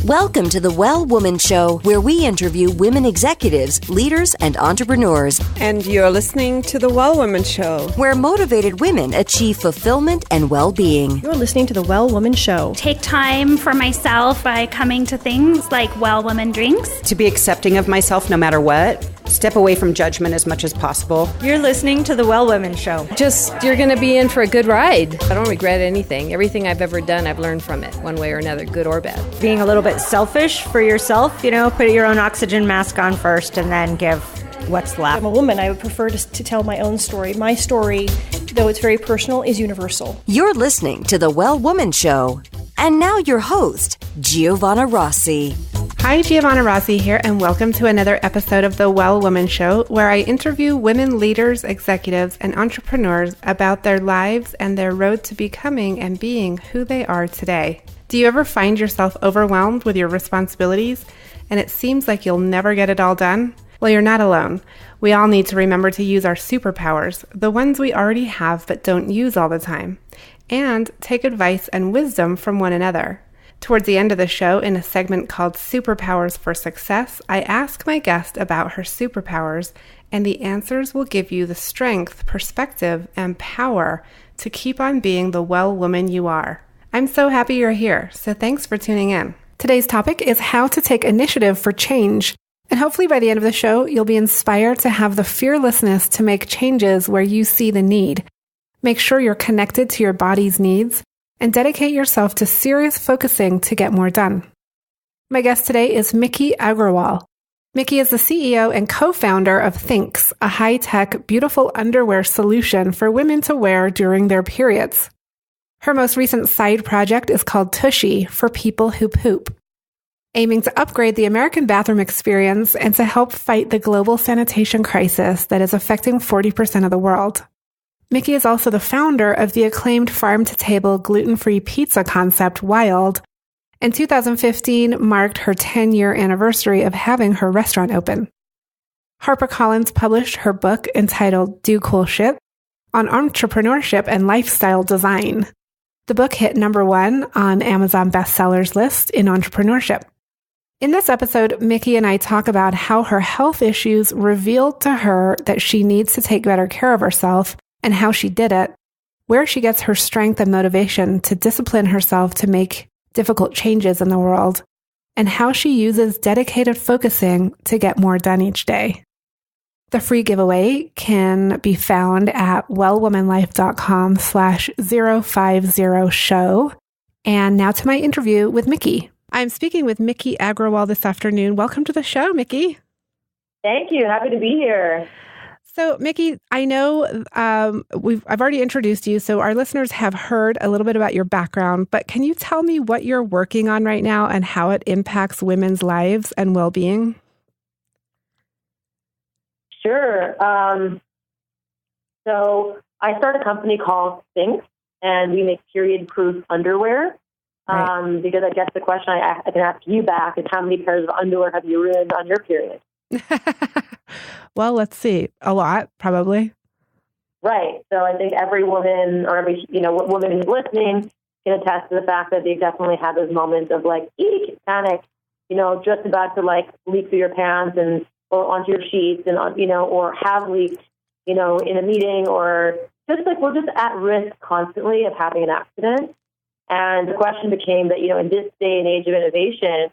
Welcome to the Well Woman Show, where we interview women executives, leaders, and entrepreneurs. And you're listening to the Well Woman Show, where motivated women achieve fulfillment and well-being. You're listening to the Well Woman Show. Take time for myself by coming to things like Well Woman Drinks. To be accepting of myself no matter what. Step away from judgment as much as possible. You're listening to the Well Woman Show. You're going to be in for a good ride. I don't regret anything. Everything I've ever done, I've learned from it, one way or another, good or bad. Being a little bit selfish for yourself, put your own oxygen mask on first and then give what's left. I'm a woman. I would prefer to tell my own story. My story, though it's very personal, is universal. You're listening to the Well Woman Show. And now your host, Giovanna Rossi. Hi, Giovanna Rossi here, and welcome to another episode of the Well Woman Show, where I interview women leaders, executives, and entrepreneurs about their lives and their road to becoming and being who they are today. Do you ever find yourself overwhelmed with your responsibilities, and it seems like you'll never get it all done? Well, you're not alone. We all need to remember to use our superpowers, the ones we already have but don't use all the time, and take advice and wisdom from one another. Towards the end of the show, in a segment called Superpowers for Success, I ask my guest about her superpowers, and the answers will give you the strength, perspective, and power to keep on being the well woman you are. I'm so happy you're here, so thanks for tuning in. Today's topic is how to take initiative for change, and hopefully by the end of the show, you'll be inspired to have the fearlessness to make changes where you see the need. Make sure you're connected to your body's needs, and dedicate yourself to serious focusing to get more done. My guest today is Miki Agrawal. Miki is the CEO and co-founder of Thinx, a high-tech, beautiful underwear solution for women to wear during their periods. Her most recent side project is called Tushy for people who poop, aiming to upgrade the American bathroom experience and to help fight the global sanitation crisis that is affecting 40% of the world. Miki is also the founder of the acclaimed farm-to-table gluten-free pizza concept, Wild, and 2015 marked her 10-year anniversary of having her restaurant open. HarperCollins published her book entitled Do Cool Shit on entrepreneurship and lifestyle design. The book hit #1 on Amazon bestsellers list in entrepreneurship. In this episode, Miki and I talk about how her health issues revealed to her that she needs to take better care of herself and how she did it, where she gets her strength and motivation to discipline herself to make difficult changes in the world, and how she uses dedicated focusing to get more done each day. The free giveaway can be found at wellwomanlife.com/050show. And now to my interview with Miki. I'm speaking with Miki Agrawal this afternoon. Welcome to the show, Miki. Thank you. Happy to be here. So, Miki, I know I've already introduced you, so our listeners have heard a little bit about your background, but can you tell me what you're working on right now and how it impacts women's lives and well-being? Sure. So I started a company called Thinx, and we make period-proof underwear. Right. Because I guess the question I can ask you back is how many pairs of underwear have you ruined on your period? Well, let's see. A lot, probably. Right. So I think every woman or every woman who's listening can attest to the fact that they definitely have those moments of eek, panic, just about to leak through your pants or onto your sheets and or have leaked, in a meeting or just we're just at risk constantly of having an accident. And the question became that, in this day and age of innovation,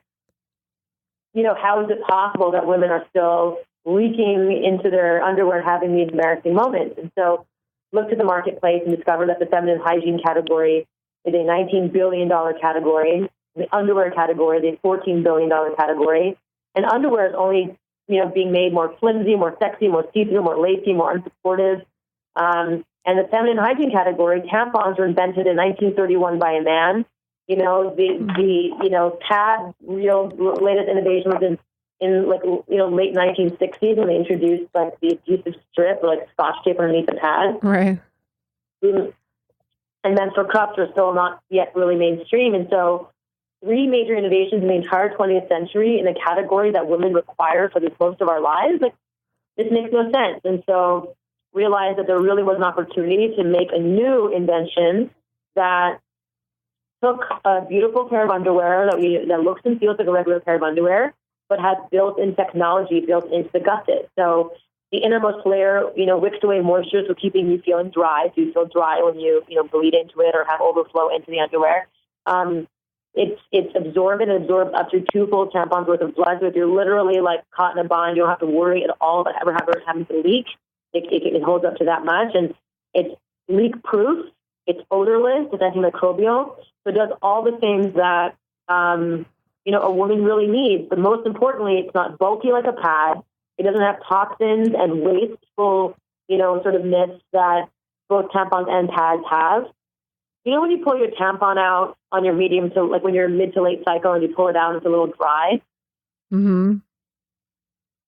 how is it possible that women are still leaking into their underwear and having these embarrassing moments? And so looked at the marketplace and discovered that the feminine hygiene category is a $19 billion category. The underwear category is a $14 billion category. And underwear is only, being made more flimsy, more sexy, more see-through, more lacy, more unsupportive. And the feminine hygiene category, tampons were invented in 1931 by a man. The pad, real latest innovation was in late 1960s when they introduced the adhesive strip or Scotch tape underneath the pad. Right. And menstrual cups are still not yet really mainstream. And so 3 major innovations in the entire 20th century in a category that women require for most of our lives, this makes no sense. And so realized that there really was an opportunity to make a new invention that took a beautiful pair of underwear that looks and feels like a regular pair of underwear, but has built-in technology built into the gusset. So the innermost layer, wicks away moisture, so keeping you feeling dry. So you feel dry when you bleed into it or have overflow into the underwear. It's absorbent. It absorbs up to 2 full tampons worth of blood. So if you're literally like caught in a bind, you don't have to worry at all about ever having to leak. It holds up to that much, and it's leak-proof. It's odorless. It's antimicrobial. So it does all the things that a woman really needs. But most importantly, it's not bulky like a pad. It doesn't have toxins and wasteful, sort of myths that both tampons and pads have. When you pull your tampon out on your medium, so like when you're mid to late cycle and you pull it out and it's a little dry. Mm-hmm.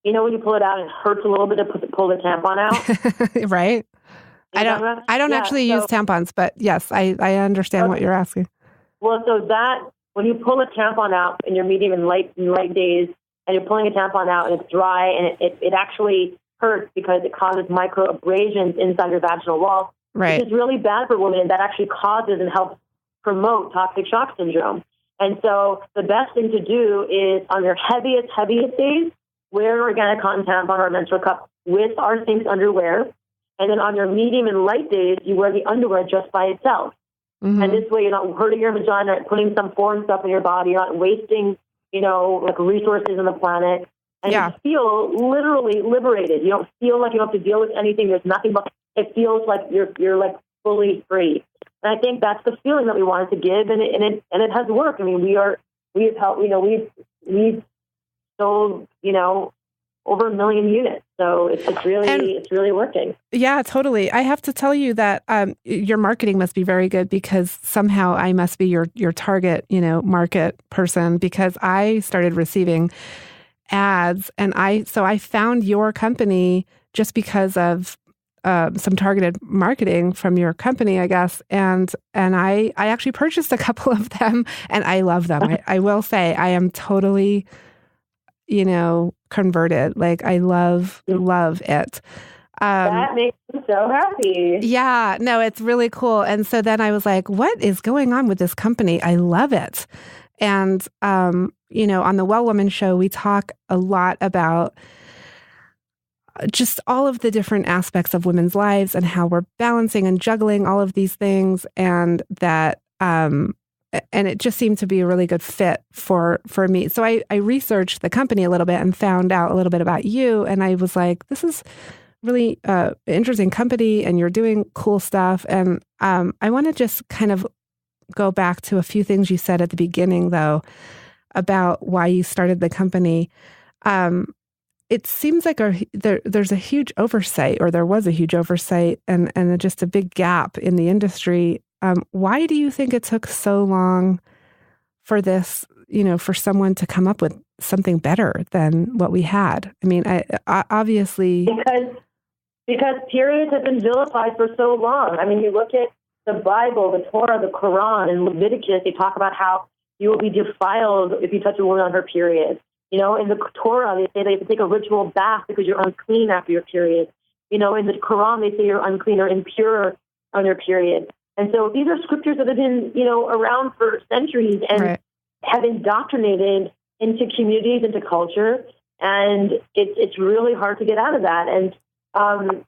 When you pull it out, it hurts a little bit to pull the tampon out. Right. I don't actually use tampons, but yes, I understand what you're asking. Well, so that when you pull a tampon out in your medium and light days, and you're pulling a tampon out and it's dry and it actually hurts because it causes micro abrasions inside your vaginal wall, right, which is really bad for women. That actually causes and helps promote toxic shock syndrome. And so the best thing to do is on your heaviest days, wear an organic cotton tampon or a menstrual cup with our Thinx underwear. And then on your medium and light days, you wear the underwear just by itself. Mm-hmm. And this way you're not hurting your vagina, putting some foreign stuff in your body. You're not wasting, like resources on the planet. And you feel literally liberated. You don't feel like you have to deal with anything. There's nothing but it feels like you're like fully free. And I think that's the feeling that we wanted to give, and it has worked. I mean, we've helped. We've sold over 1 million units. So it's really working. Yeah, totally. I have to tell you that your marketing must be very good, because somehow I must be your target, market person, because I started receiving ads, and I found your company just because of some targeted marketing from your company, I guess. And I actually purchased a couple of them, and I love them. I will say I am totally, converted. Like I love it. That makes me so happy. Yeah, no, it's really cool. And so then I was like, what is going on with this company? I love it. And, on the Well Woman Show, we talk a lot about just all of the different aspects of women's lives and how we're balancing and juggling all of these things. And that, and it just seemed to be a really good fit for me. So I researched the company a little bit and found out a little bit about you. And I was like, this is really interesting company, and you're doing cool stuff. And I want to just kind of go back to a few things you said at the beginning, though, about why you started the company. It seems like there's a huge oversight, or there was a huge oversight, and just a big gap in the industry. Why do you think it took so long for this, for someone to come up with something better than what we had? I mean, I obviously... Because periods have been vilified for so long. I mean, you look at the Bible, the Torah, the Quran, and Leviticus, they talk about how you will be defiled if you touch a woman on her period. In the Torah, they say they have to take a ritual bath because you're unclean after your period. In the Quran, they say you're unclean or impure on your period. And so these are scriptures that have been, around for centuries and have indoctrinated into communities, into culture. And it's really hard to get out of that. And,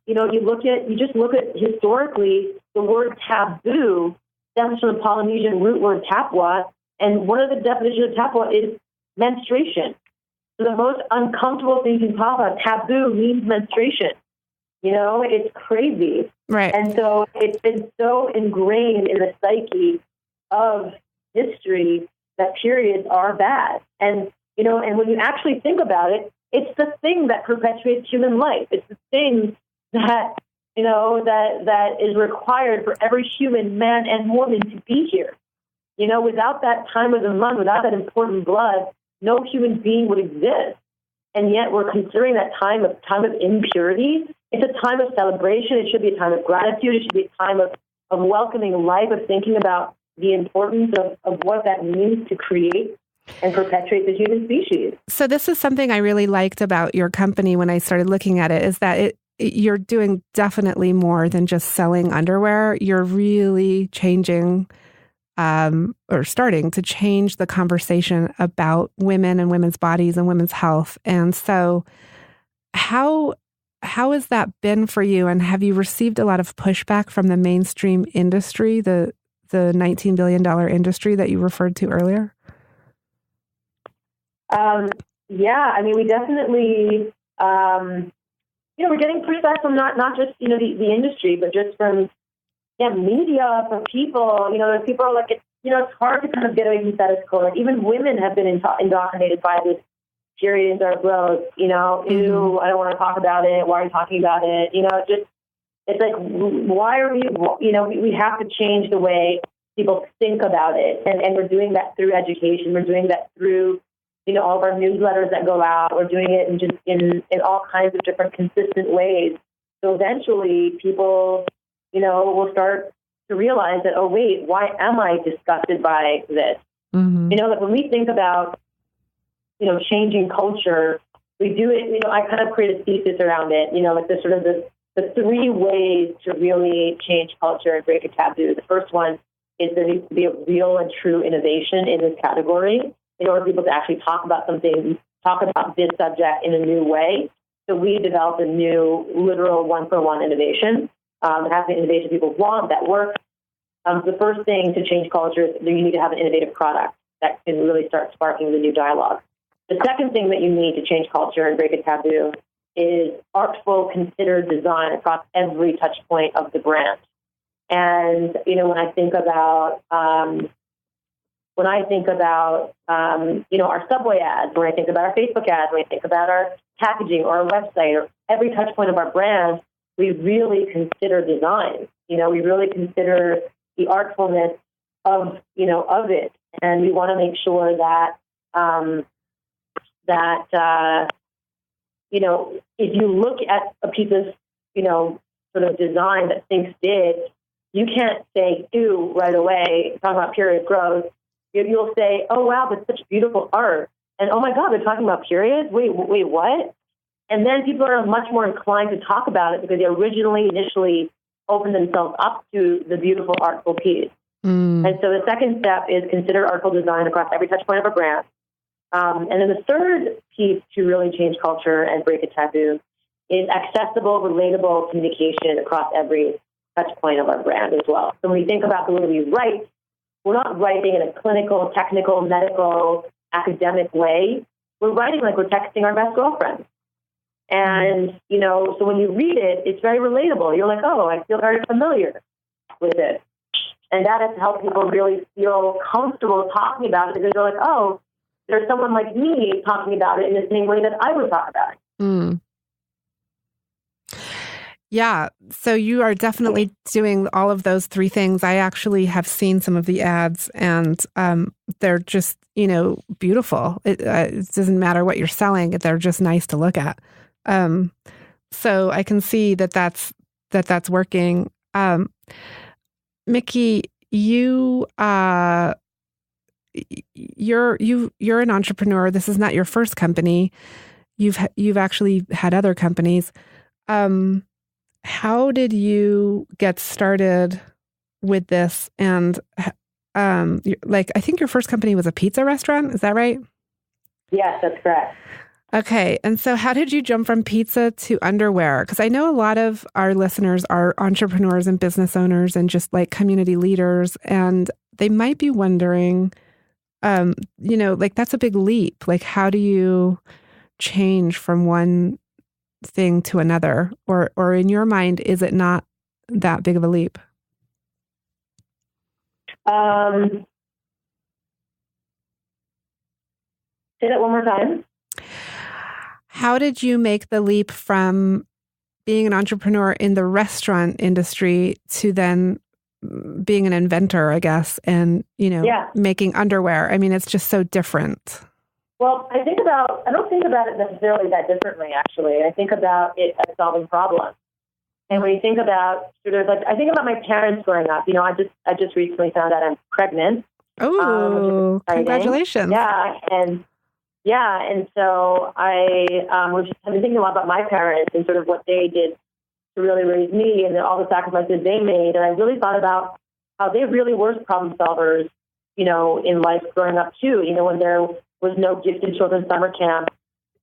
you just look at historically, the word taboo stems from the Polynesian root word tapwa. And one of the definitions of tapwa is menstruation. So the most uncomfortable thing you can talk about, taboo means menstruation. It's crazy. Right. And so it's been so ingrained in the psyche of history that periods are bad. And, and when you actually think about it, it's the thing that perpetuates human life. It's the thing that, that is required for every human man and woman to be here. Without that time of the month, without that important blood, no human being would exist. And yet we're considering that time of impurity. It's a time of celebration. It should be a time of gratitude. It should be a time of welcoming life, of thinking about the importance of what that means to create and perpetuate the human species. So this is something I really liked about your company when I started looking at it, is that you're doing definitely more than just selling underwear. You're really changing or starting to change the conversation about women and women's bodies and women's health. And so how has that been for you? And have you received a lot of pushback from the mainstream industry, the $19 billion industry that you referred to earlier? Yeah, I mean, we definitely, we're getting pushback from not just, the industry, but just from media, from people. People are like, it's hard to kind of get away from status quo. Like, even women have been indoctrinated by this periods are gross, ew, I don't want to talk about it. Why are you talking about it? It's like, why are we have to change the way people think about it. And we're doing that through education. We're doing that through, all of our newsletters that go out. We're doing it in all kinds of different consistent ways. So eventually people, will start to realize that, oh, wait, why am I disgusted by this? That when we think about, changing culture, we do it, I kind of create a thesis around it, like the sort of the three ways to really change culture and break a taboo. The first one is there needs to be a real and true innovation in this category in order for people to actually talk about this subject in a new way. So we developed a new literal one-for-one innovation. It has the innovation people want that works. The first thing to change culture is you need to have an innovative product that can really start sparking the new dialogue. The second thing that you need to change culture and break a taboo is artful, considered design across every touch point of the brand. And, when I think about, our Subway ads, when I think about our Facebook ads, when I think about our packaging or our website or every touch point of our brand, we really consider design. We really consider the artfulness of it. And we want to make sure that, if you look at a piece of, sort of design that Thinx did, you can't say, ew, right away, talking about period growth. You'll say, oh, wow, that's such beautiful art. And, oh, my God, they're talking about periods? Wait, what? And then people are much more inclined to talk about it because they initially opened themselves up to the beautiful, artful piece. And so the second step is consider artful design across every touch point of a brand. And then the third piece to really change culture and break a taboo is accessible, relatable communication across every touch point of our brand as well. So when we think about the way we write, we're not writing in a clinical, technical, medical, academic way. We're writing like we're texting our best girlfriend. And, so when you read it, it's very relatable. You're like, oh, I feel very familiar with it. And that has helped people really feel comfortable talking about it because they're like, oh, there's someone like me talking about it in the same way that I would talk about it. Yeah. So you are definitely doing all of those three things. I actually have seen some of the ads and they're just, beautiful. It doesn't matter what you're selling. They're just nice to look at. So I can see that's working. Miki, you're an entrepreneur. This is not your first company. You've actually had other companies. How did you get started with this? And I think your first company was a pizza restaurant. Is that right? Yes, that's correct. Okay. And so how did you jump from pizza to underwear? Because I know a lot of our listeners are entrepreneurs and business owners and just like community leaders. And they might be wondering, that's a big leap. Like, how do you change from one thing to another? Or in your mind, is it not that big of a leap? Say that one more time. How did you make the leap from being an entrepreneur in the restaurant industry to then being an inventor, I guess, and, making underwear? I mean, it's just so different. Well, I don't think about it necessarily that differently, actually. I think about it as solving problems. And when you think about I think about my parents growing up, I just recently found out I'm pregnant. Oh, congratulations. Yeah. And so I've been thinking a lot about my parents and sort of what they did to really raise me and all the sacrifices they made. And I really thought about how they really were problem solvers, in life growing up too. When there was no gifted children summer camp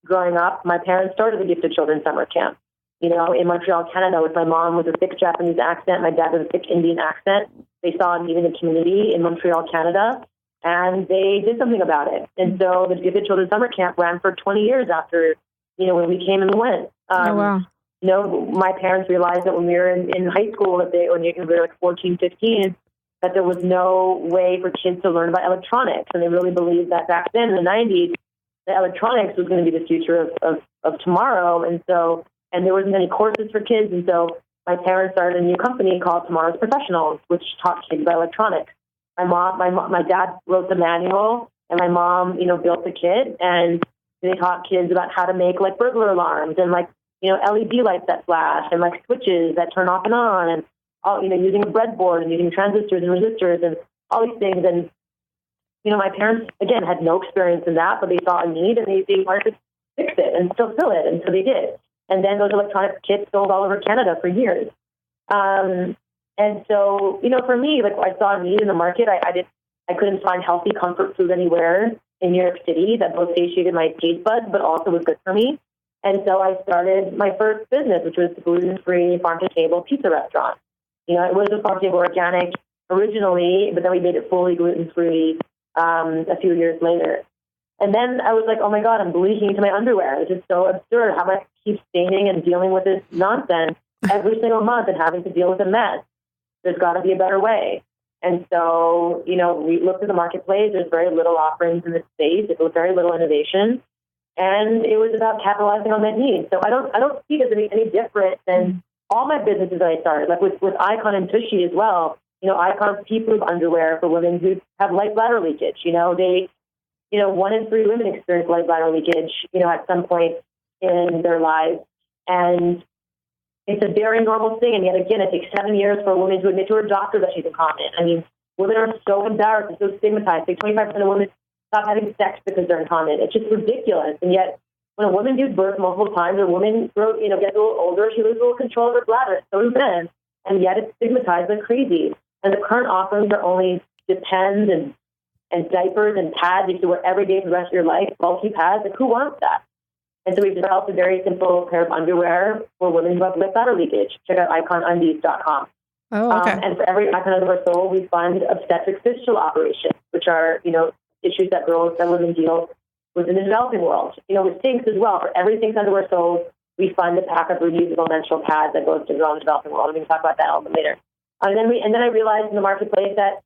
growing up, my parents started the gifted children summer camp, in Montreal, Canada, with my mom with a thick Japanese accent, my dad with a thick Indian accent. They saw a need in the community in Montreal, Canada, and they did something about it. And so the gifted children summer camp ran for 20 years after, when we came and went. Oh, wow. My parents realized that when we were in high school, when we were like 14, 15, that there was no way for kids to learn about electronics. And they really believed that back then in the 90s, that electronics was going to be the future of tomorrow. And there wasn't any courses for kids. And so my parents started a new company called Tomorrow's Professionals, which taught kids about electronics. My dad wrote the manual, and my mom, built the kit, and they taught kids about how to make like burglar alarms and like, LED lights that flash and like switches that turn off and on, and all, using a breadboard and using transistors and resistors and all these things. And, my parents, again, had no experience in that, but they saw a need and they wanted to fix it and still fill it. And so they did. And then those electronic kits sold all over Canada for years. And so, for me, like I saw a need in the market. I couldn't find healthy comfort food anywhere in New York City that both satiated my taste buds, but also was good for me. And so I started my first business, which was the gluten-free farm-to-table pizza restaurant. It was a farm-to-table organic originally, but then we made it fully gluten-free a few years later. And then I was like, oh my God, I'm bleaching into my underwear. It's just so absurd how much I keep staining and dealing with this nonsense every single month and having to deal with a mess. There's got to be a better way. And so, we looked at the marketplace. There's very little offerings in this space. There was very little innovation. And it was about capitalizing on that need. So I don't see it as any different than all my businesses that I started, like with Icon and Tushy as well. Icon's pea-proof underwear for women who have light bladder leakage. 1 in 3 women experience light bladder leakage, at some point in their lives. And it's a very normal thing. And yet again, it takes 7 years for a woman to admit to her doctor that she's incontinent. I mean, women are so embarrassed and so stigmatized. Like 25% of women stop having sex because they're incontinent. It's just ridiculous. And yet, when a woman gives birth multiple times, or a woman gets a little older, she loses a little control of her bladder. So do men. And yet it's stigmatized like crazy. And the current offerings are only Depends and diapers and pads you can wear every day for the rest of your life, bulky pads. Like, who wants that? And so we've developed a very simple pair of underwear for women who have light bladder leakage. Check out iconundies.com. Oh, okay. And for every icon under our soul, we fund obstetric fistula operations, which are, issues that women deal with in the developing world. With Thinx as well, for every Thinx under our soul, we fund a pack of reusable menstrual pads that goes to girls in the developing world. We can talk about that a little bit later. And then I realized in the marketplace that,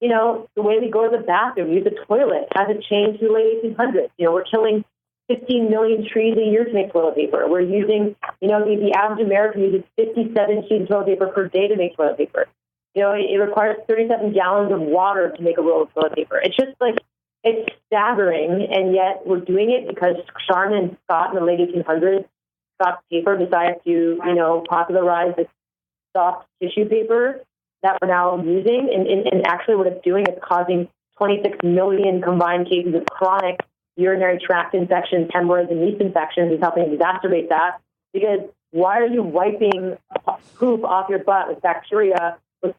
the way we go to the bathroom, use the toilet, hasn't changed in the late 1800s. We're killing 15 million trees a year to make toilet paper. We're using, the average American uses 57 sheets of toilet paper per day to make toilet paper. It requires 37 gallons of water to make a roll of toilet paper. It's just like, it's staggering, and yet we're doing it because Charmin and Scott in the late 1800s, Scott Paper decided to, popularize this soft tissue paper that we're now using. And actually what it's doing is causing 26 million combined cases of chronic urinary tract infections, hemorrhoids, and yeast infections. Is helping exacerbate that. Because why are you wiping poop off your butt with bacteria with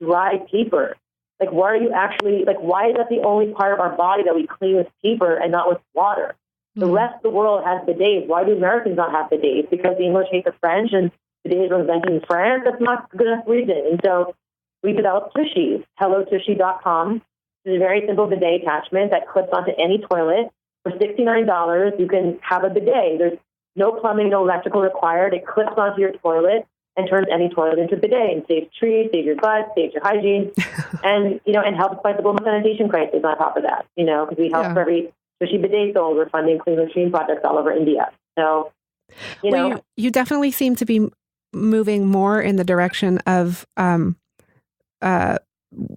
dry paper? Like, why are you actually, why is that the only part of our body that we clean with paper and not with water? The rest of the world has bidets. Why do Americans not have bidets? Because the English hate the French and bidets were invented in France? That's not a good enough reason. And so we developed Tushy, hellotushy.com. It's a very simple bidet attachment that clips onto any toilet. For $69, you can have a bidet. There's no plumbing, no electrical required. It clips onto your toilet and turns any toilet into a bidet and saves trees, saves your butt, saves your hygiene, and helps fight the global sanitation crisis on top of that, because we help for every Tushy bidet sold. We're funding clean latrine projects all over India. So, you definitely seem to be moving more in the direction of,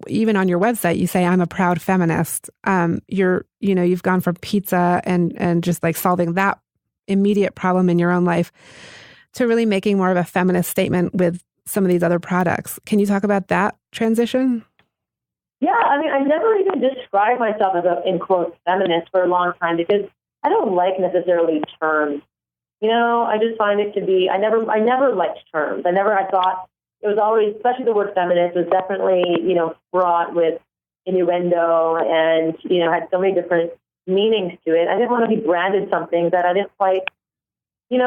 even on your website, you say, I'm a proud feminist. You've gone from pizza and just like solving that immediate problem in your own life to really making more of a feminist statement with some of these other products. Can you talk about that transition? Yeah, I mean, I never even described myself as in quotes, feminist for a long time because I don't like necessarily terms. I just find it to be, I never liked terms. I thought it was always, especially the word feminist, was definitely, fraught with innuendo and, had so many different meanings to it. I didn't want to be branded something that I didn't quite, I'm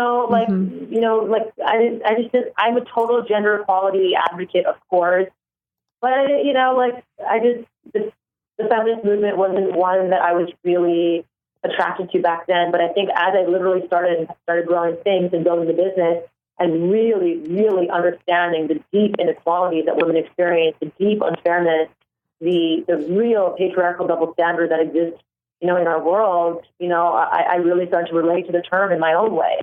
a total gender equality advocate, of course. But, the feminist movement wasn't one that I was really attracted to back then. But I think as I literally started growing things and building the business and really, really understanding the deep inequalities that women experience, the deep unfairness, the real patriarchal double standard that exists, in our world, I really started to relate to the term in my own way.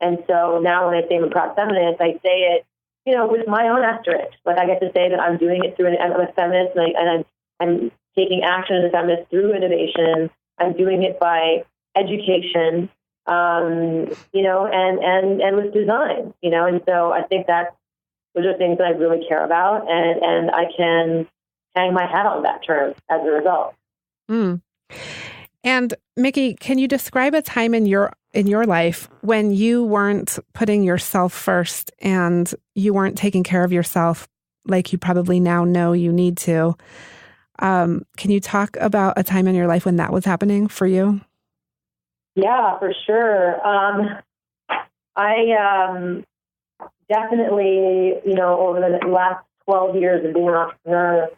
And so now when I say I'm a proud feminist, I say it, with my own asterisk. Like I get to say that I'm doing it I'm a feminist and I'm taking action as a feminist through innovation. I'm doing it by education, and with design, and so I think those are things that I really care about, and I can hang my hat on that term as a result. Mm. And Miki, can you describe a time in your life when you weren't putting yourself first and you weren't taking care of yourself like you probably now know you need to? Can you talk about a time in your life when that was happening for you? Yeah, for sure. I definitely, over the last 12 years of being an entrepreneur,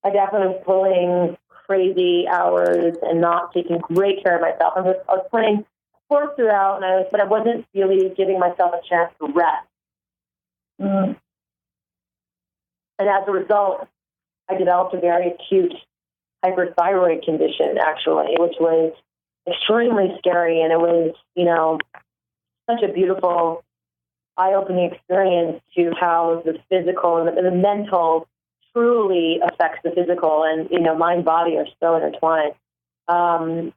I definitely was pulling crazy hours and not taking great care of myself. I was playing sports throughout, but I wasn't really giving myself a chance to rest. And as a result, I developed a very acute hyperthyroid condition, actually, which was extremely scary. And it was, such a beautiful, eye-opening experience to how the physical and the mental truly affects the physical, and mind body are so intertwined. I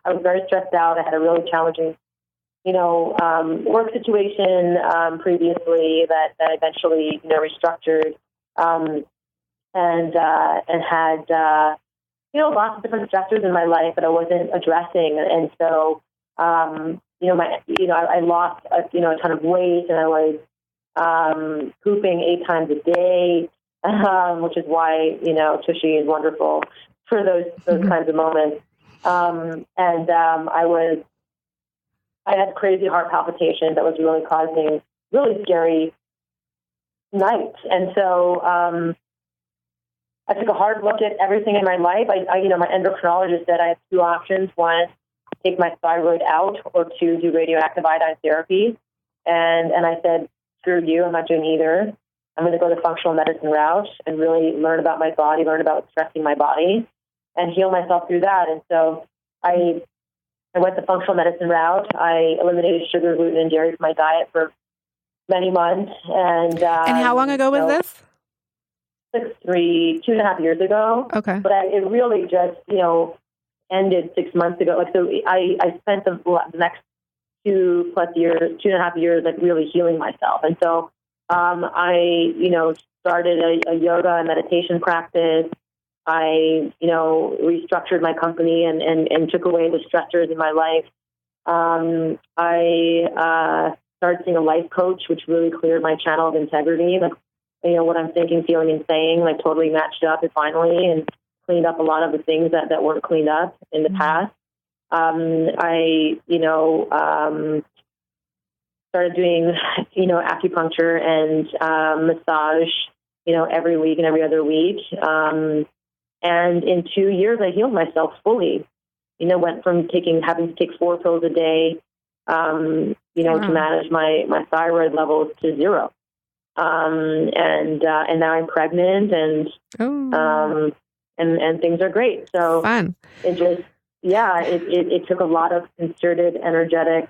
was very stressed out. I had a really challenging, work situation previously that eventually restructured, and had lots of different stressors in my life that I wasn't addressing, and so I lost a ton of weight, and I was pooping 8 times a day. Which is why, Tushy is wonderful for those kinds of moments. I had crazy heart palpitations that was really causing really scary nights. And so I took a hard look at everything in my life. My endocrinologist said I had 2 options. One, take my thyroid out, or 2, do radioactive iodine therapy. And I said, screw you, I'm not doing either. I'm going to go the functional medicine route and really learn about my body, learn about stressing my body, and heal myself through that. And so I went the functional medicine route. I eliminated sugar, gluten, and dairy from my diet for many months. And how long ago was this? 2.5 years ago. Okay. But it really just, ended 6 months ago. So I spent the next 2.5 years, like really healing myself. And so I started a yoga and meditation practice. I, restructured my company and took away the stressors in my life. I started seeing a life coach, which really cleared my channel of integrity. Like, what I'm thinking, feeling, and saying, like totally matched up and finally, and cleaned up a lot of the things that weren't cleaned up in the past. I started doing, acupuncture and massage, every week and every other week. And in 2 years, I healed myself fully. Went from having to take 4 pills a day, to manage my thyroid levels to 0. And now I'm pregnant, and things are great. So fun. It just, it took a lot of concerted, energetic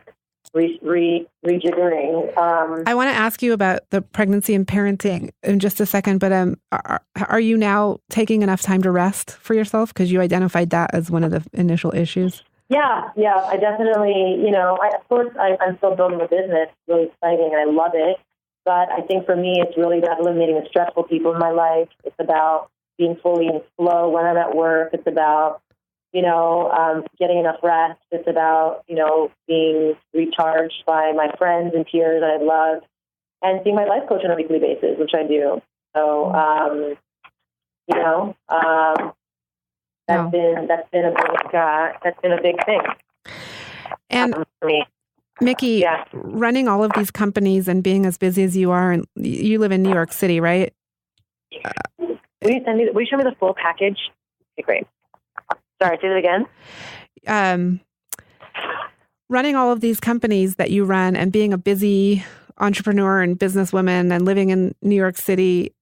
rejiggering. I want to ask you about the pregnancy and parenting in just a second, but are you now taking enough time to rest for yourself? Because you identified that as one of the initial issues. Yeah, I definitely, of course, I'm still building a business, really exciting, and I love it. But I think for me, it's really about eliminating the stressful people in my life. It's about being fully in flow when I'm at work. It's about getting enough rest. It's about, being recharged by my friends and peers that I love. and seeing my life coach on a weekly basis, which I do. So, that's been a big thing. And for me. Miki, running all of these companies and being as busy as you are, and you live in New York City, right? Will you show me the full package? Okay, great. Sorry, say that again. Running all of these companies that you run and being a busy entrepreneur and businesswoman and living in New York City,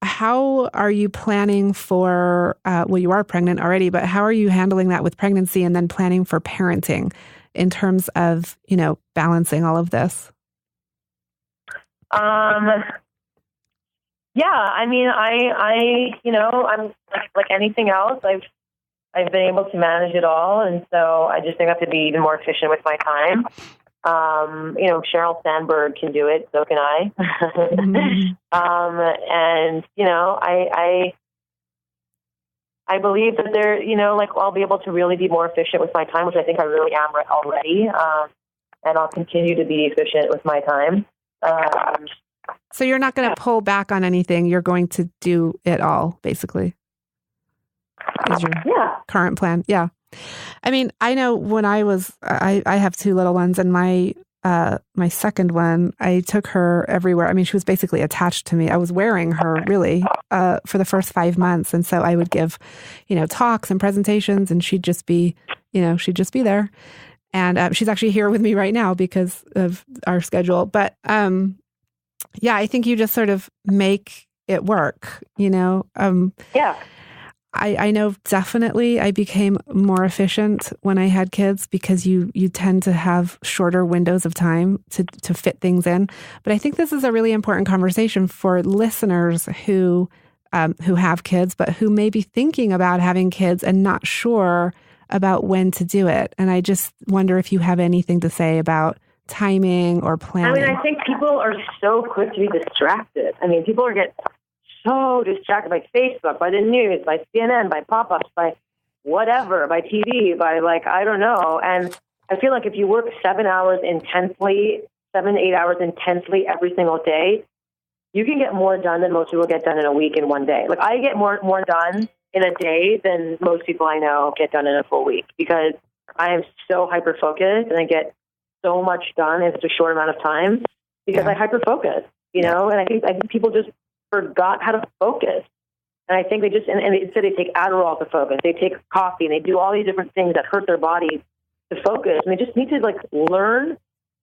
how are you planning for, you are pregnant already, but how are you handling that with pregnancy and then planning for parenting in terms of, balancing all of this? Yeah, I mean, I'm like anything else. I've been able to manage it all, and so I just think I have to be even more efficient with my time. Sheryl Sandberg can do it, so can I. I believe that I'll be able to really be more efficient with my time, which I think I really am already. And I'll continue to be efficient with my time. So you're not going to pull back on anything. You're going to do it all, basically. Is your current plan. Yeah. I mean, I know when I have two little ones, and my second one, I took her everywhere. I mean, she was basically attached to me. I was wearing her really for the first 5 months. And so I would give, talks and presentations, and she'd just be there. And she's actually here with me right now because of our schedule. But I think you just sort of make it work, I know definitely I became more efficient when I had kids because you tend to have shorter windows of time to fit things in. But I think this is a really important conversation for listeners who have kids, but who may be thinking about having kids and not sure about when to do it. And I just wonder if you have anything to say about timing or planning. I mean, I think people are so quick to be distracted. I mean, people get so distracted by Facebook, by the news, by CNN, by pop-ups, by whatever, by TV, by I don't know. And I feel like if you work 7 hours intensely, 8 hours intensely every single day, you can get more done than most people get done in a week in one day. I get more done in a day than most people I know get done in a full week because I am so hyper-focused and I get so much done in such a short amount of time because I hyper-focus, and I think people just forgot how to focus. And I think they just, and instead they take Adderall to focus. They take coffee and they do all these different things that hurt their bodies to focus. And they just need to learn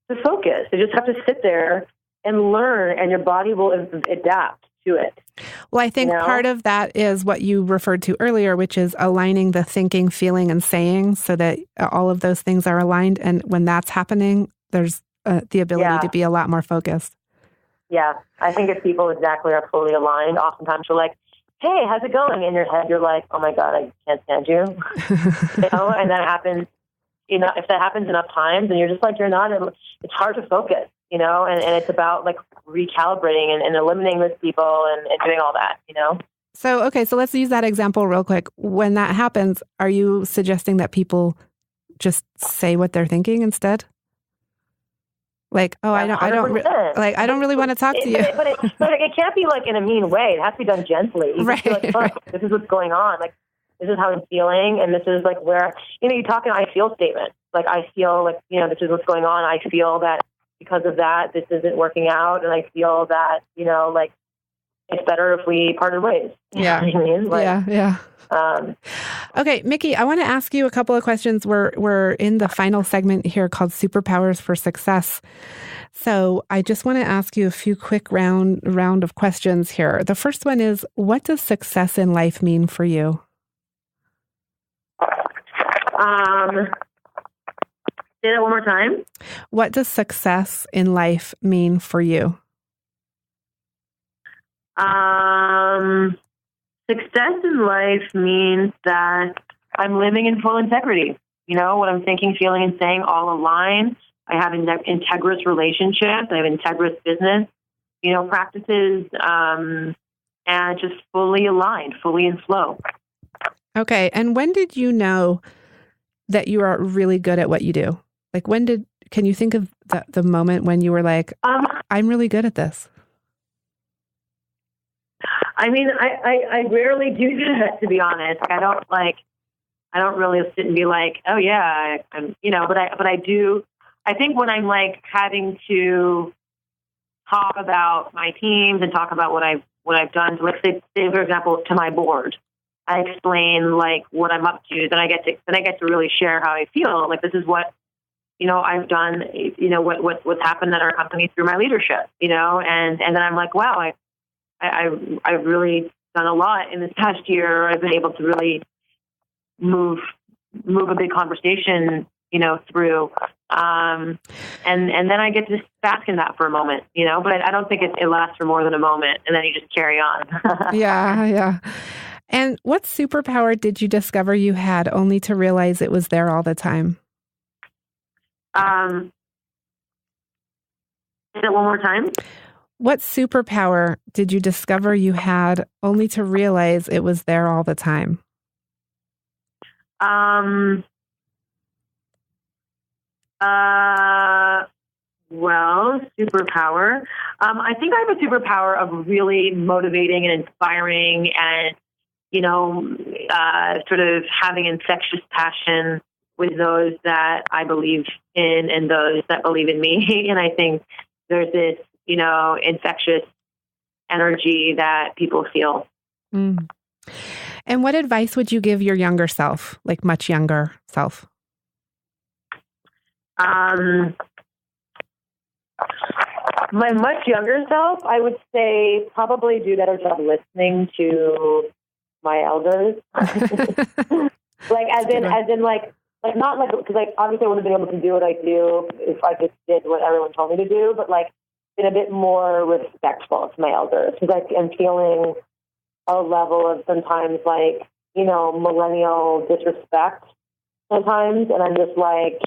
to focus. They just have to sit there and learn, and your body will adapt to it. Well, I think part of that is what you referred to earlier, which is aligning the thinking, feeling, and saying so that all of those things are aligned. And when that's happening, there's the ability to be a lot more focused. Yeah, I think if people exactly are fully aligned, oftentimes you're like, hey, how's it going? In your head, you're like, oh my God, I can't stand you. And that happens, if that happens enough times and you're just like, it's hard to focus, and it's about recalibrating and eliminating those people and doing all that, So let's use that example real quick. When that happens, are you suggesting that people just say what they're thinking instead? I don't really want to talk to you. But it can't be in a mean way. It has to be done gently. You right. Be this is what's going on. This is how I'm feeling, and this is where you talk an I feel statement. I feel this is what's going on. I feel that because of that, this isn't working out, and I feel that it's better if we parted ways. Yeah. You know what I mean? Yeah. Okay, Miki, I want to ask you a couple of questions. We're in the final segment here called Superpowers for Success. So I just want to ask you a few quick round of questions here. The first one is, what does success in life mean for you? Say that one more time. What does success in life mean for you? Success in life means that I'm living in full integrity. What I'm thinking, feeling, and saying all align. I have integrous relationships. I have integrous business, practices, and just fully aligned, fully in flow. Okay. And when did you know that you are really good at what you do? Can you think of the moment when you were like, I'm really good at this? I mean, I rarely do that, to be honest. I don't really sit and be like, oh yeah, I'm, but I do. I think when I'm like having to talk about my teams and talk about what I've done, let's say for example, to my board, I explain like what I'm up to, then I get to really share how I feel. Like, this is what, I've done, what's happened at our company through my leadership, and then I'm like, wow, I've really done a lot in this past year. I've been able to really move a big conversation, through, and then I get to bask in that for a moment, but I don't think it lasts for more than a moment, and then you just carry on. Yeah. And what superpower did you discover you had only to realize it was there all the time? Say it one more time. What superpower did you discover you had only to realize it was there all the time? Well, superpower. I think I have a superpower of really motivating and inspiring and, sort of having infectious passion with those that I believe in and those that believe in me. And I think there's this, infectious energy that people feel. Mm. And what advice would you give your younger self, like much younger self? My much younger self, I would say probably do a better job listening to my elders. Like, as in, not like, because like obviously I wouldn't have been able to do what I do if I just did what everyone told me to do, but like been a bit more respectful to my elders, because I'm feeling a level of sometimes like, millennial disrespect sometimes, and I'm just like,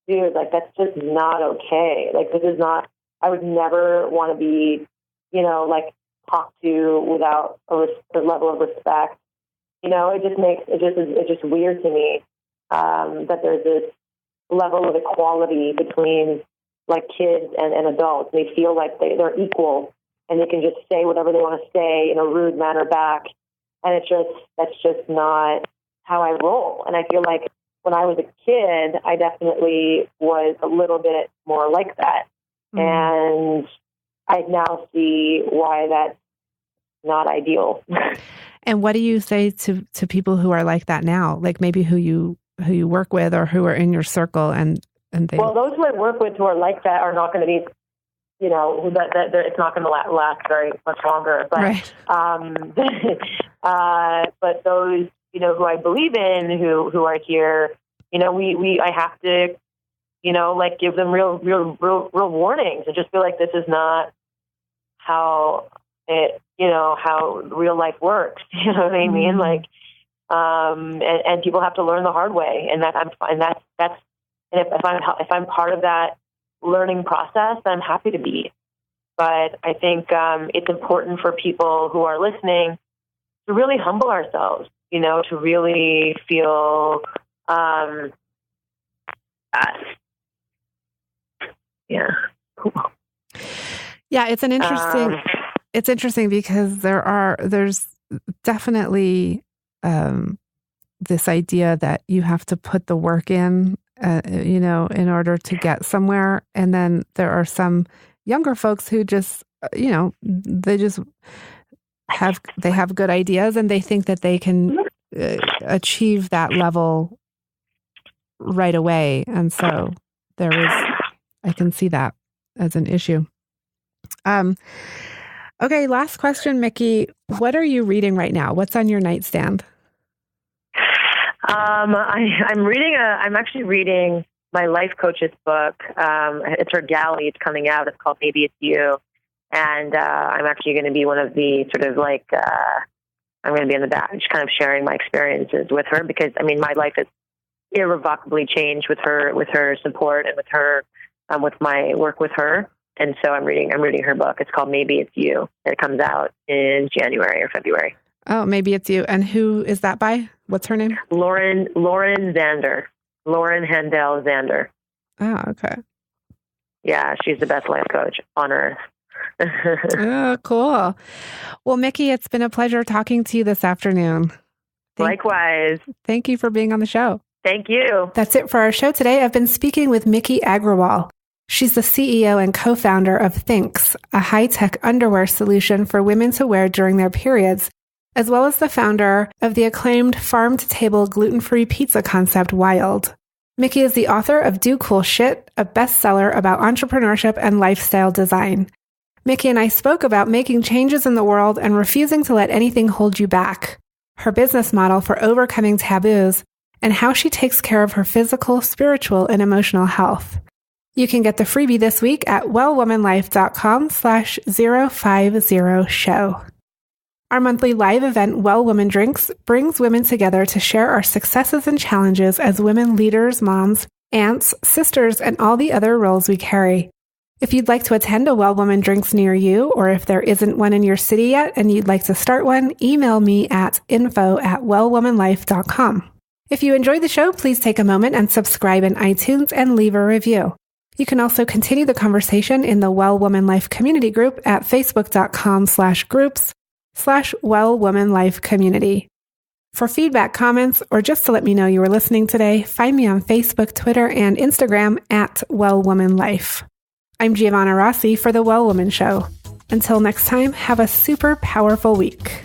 dude, like that's just not okay. Like, this is not. I would never want to be, like talked to without a level of respect. It's just weird to me that there's this level of equality between like kids and adults. They feel like they're equal and they can just say whatever they want to say in a rude manner back. And that's just not how I roll. And I feel like when I was a kid, I definitely was a little bit more like that. And I now see why that's not ideal. And what do you say to people who are like that now? Like maybe who you work with or who are in your circle and they... Well, those who I work with who are like that are not going to be, it's not going to last very much longer. But, right. But those, who I believe in, who are here, I have to, like give them real warnings and just feel like this is not how it, how real life works. You know what I mean? Like, and people have to learn the hard way, and if I'm part of that learning process, then I'm happy to be. But I think it's important for people who are listening to really humble ourselves, to really feel, Yeah, it's an interesting. It's interesting because there's definitely this idea that you have to put the work in, in order to get somewhere, and then there are some younger folks who just, they just have good ideas and they think that they can achieve that level right away, and so I can see that as an issue. Okay, last question, Miki. What are you reading right now? What's on your nightstand? I'm actually reading my life coach's book. It's her galley. It's coming out. It's called Maybe It's You. And I'm actually going to be one of the sort of like, I'm going to be in the back, just kind of sharing my experiences with her, because my life has irrevocably changed with her support and with her, with my work with her. And so I'm reading her book. It's called Maybe It's You. And it comes out in January or February. Oh, Maybe It's You. And who is that by? What's her name? Lauren Zander. Lauren Handel Zander. Oh, okay. Yeah, she's the best life coach on earth. Oh, cool. Well, Miki, it's been a pleasure talking to you this afternoon. Likewise. Thank you for being on the show. Thank you. That's it for our show today. I've been speaking with Miki Agrawal. She's the CEO and co-founder of Thinx, a high-tech underwear solution for women to wear during their periods, as well as the founder of the acclaimed farm-to-table gluten-free pizza concept, Wild. Miki is the author of Do Cool Shit, a bestseller about entrepreneurship and lifestyle design. Miki and I spoke about making changes in the world and refusing to let anything hold you back, her business model for overcoming taboos, and how she takes care of her physical, spiritual, and emotional health. You can get the freebie this week at wellwomanlife.com/050show. Our monthly live event, Well Woman Drinks, brings women together to share our successes and challenges as women leaders, moms, aunts, sisters, and all the other roles we carry. If you'd like to attend a Well Woman Drinks near you, or if there isn't one in your city yet and you'd like to start one, email me at info@wellwomanlife.com. If you enjoyed the show, please take a moment and subscribe in iTunes and leave a review. You can also continue the conversation in the Well Woman Life community group at facebook.com/groups/Well Woman Life community. For feedback, comments, or just to let me know you were listening today, find me on Facebook, Twitter, and Instagram at Well Woman Life. I'm Giovanna Rossi for The Well Woman Show. Until next time, have a super powerful week.